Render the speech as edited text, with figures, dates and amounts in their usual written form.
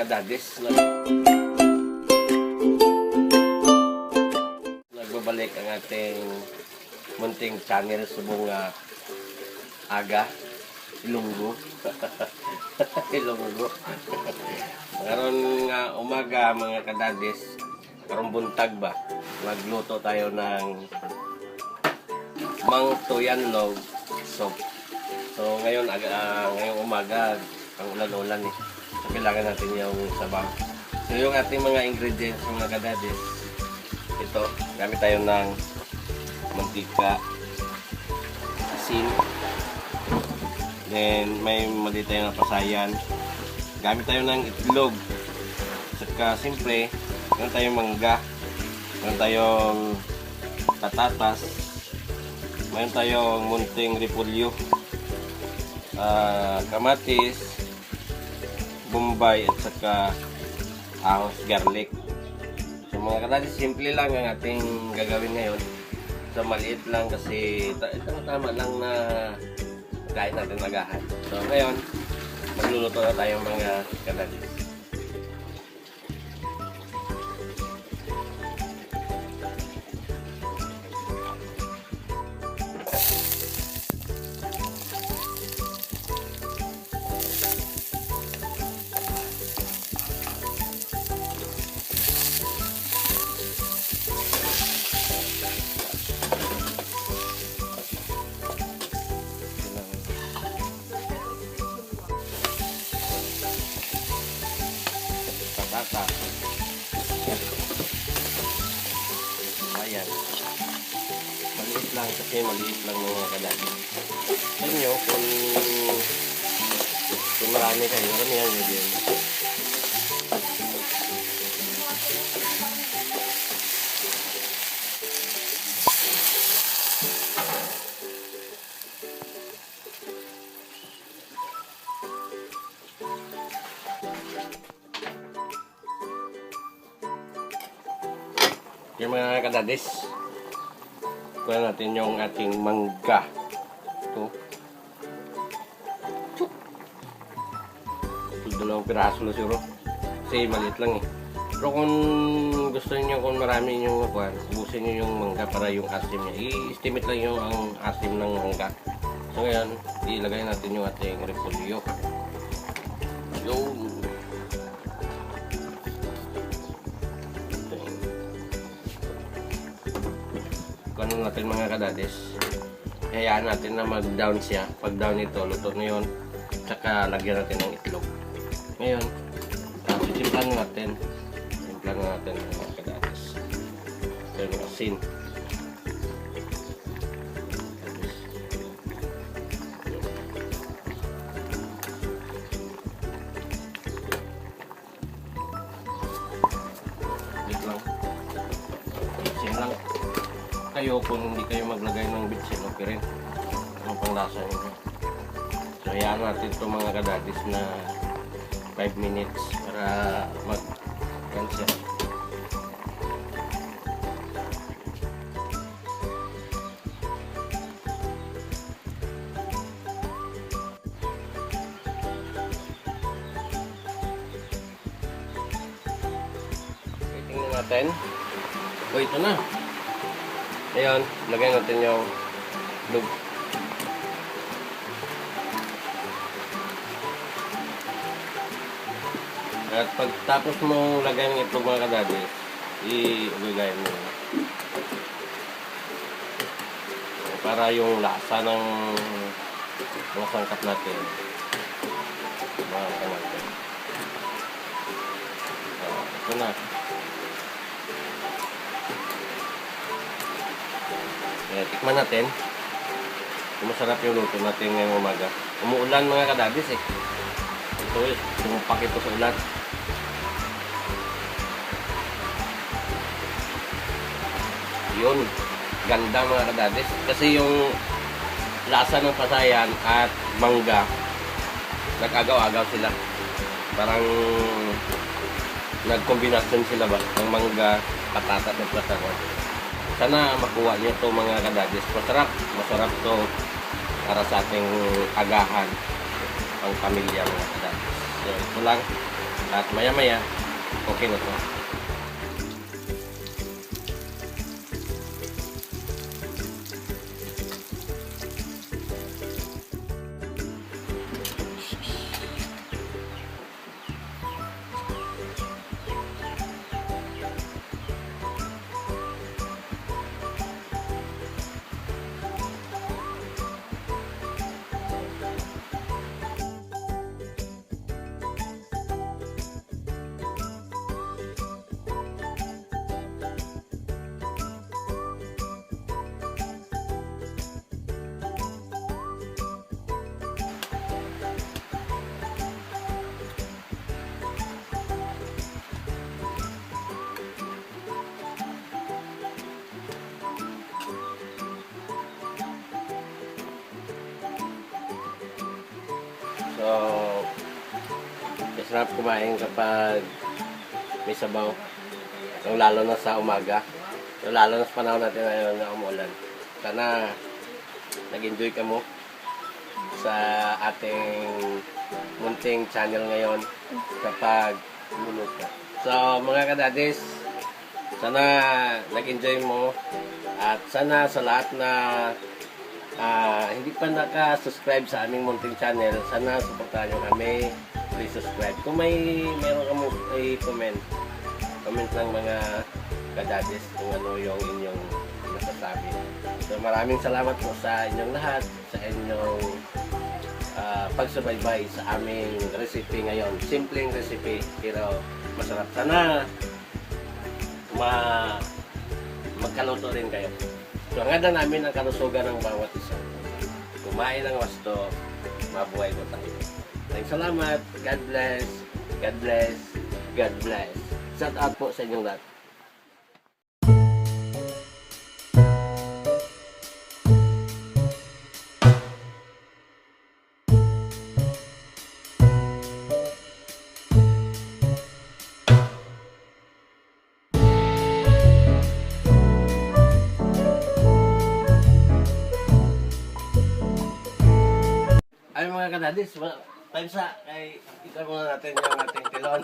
kadadis. Nagbabalik ang ating munting channel subong aga Ilonggo. Ilonggo. Karon nga umaga mga kadadis, karong buntag ba, magluto tayo ng mang tuyanlog soup. So ngayon ngayong umaga ang ulan-ulan eh. So, kailangan natin yung sabaw. So yung ating mga ingredients mga kadadis, ito, gamit tayo ng mantika, asin, then may mali tayo ng pasayan, gamit tayo ng itlog, saka simple, meron tayong mangga, meron tayong patatas, meron tayong munting repolyo, kamatis, bombay at saka ahos, garlic. So mga kadadis, simple lang ang ating gagawin ngayon. So maliit lang kasi tama lang na kain natin magahan. So ngayon, magluluto na tayo mga kadadis. Patata. Ayan. Maliit lang kasi maliit lang mga kadadis. Alam nyo, kung marami kayo, karamihan nyo din. Yung mga kadadis, kuha natin yung ating mangga. Ito. Dalawang piraso na siguro. Kasi maliit lang eh. Pero kung gusto niyo, kung marami yung kuha, ubusin niyo yung mangga para yung asim niya. I-estimate lang yung ang asim ng mangga. So ngayon, ilagay natin yung ating repolyo. Yung ano natin mga kadadis, hayaan natin na mag-down siya. Pag down ito, luto na yun, tsaka lagyan natin ng itlog. Ngayon, simplan natin mga kadadis. Ito yung asin. Dito lang. Asin lang. Kayo kung hindi kayo maglagay ng bitsin, okay rin ang panglasa nyo. So hayaan natin ito mga kadadis na 5 minutes para mag-cancel. Okay, tingnan natin. O ito na. Ayan, lagyan natin yung lug. At pagtapos mo lagyan ng itlog mga kadadis, i-ugayin mo. Para yung lasa ng mga sangkap natin. Ito na. Tikman natin kung masarap yung luto natin ngayong umaga. Umuulan mga kadadis eh. Ito eh, sumupak ito sa ulan. Yun, ganda mga kadadis. Kasi yung lasa ng pasayan at mangga, nag-agaw-agaw sila. Parang nagkombinasyon sila ba ng mangga, patatas at pasayan. Sana makuha niyo to mga kadadis. Masarap to para sa ating agahan ang pamilya mga kadadis. So ito lang. At maya-maya, okay na to. So, masarap kumain kapag may sabaw. So, lalo na sa umaga. So, lalo na sa panahon natin ngayon na umulan. Sana nag-enjoy ka mo sa ating munting channel ngayon kapag lulot ka. So, mga kadadis, sana nag-enjoy mo at sana sa lahat na hindi pa naka-subscribe sa aming munting channel, sana supportahan nyo kami. Please subscribe. Kung meron ka mo comment lang mga kadadis kung ano yung inyong masasabi. So maraming salamat po sa inyong lahat, sa inyong pagsubaybay sa aming recipe ngayon. Simpleng recipe pero masarap. Sana magkaluto rin kayo. So hanggang namin ang kalusugan ng bawat isa. Kumain ng wasto, mabuhay po tayo. Maraming salamat. God bless. God bless. God bless. Shout out po sa inyong lahat. Ay mga kadadis, time sa, ay kita muna natin yung ating tilon.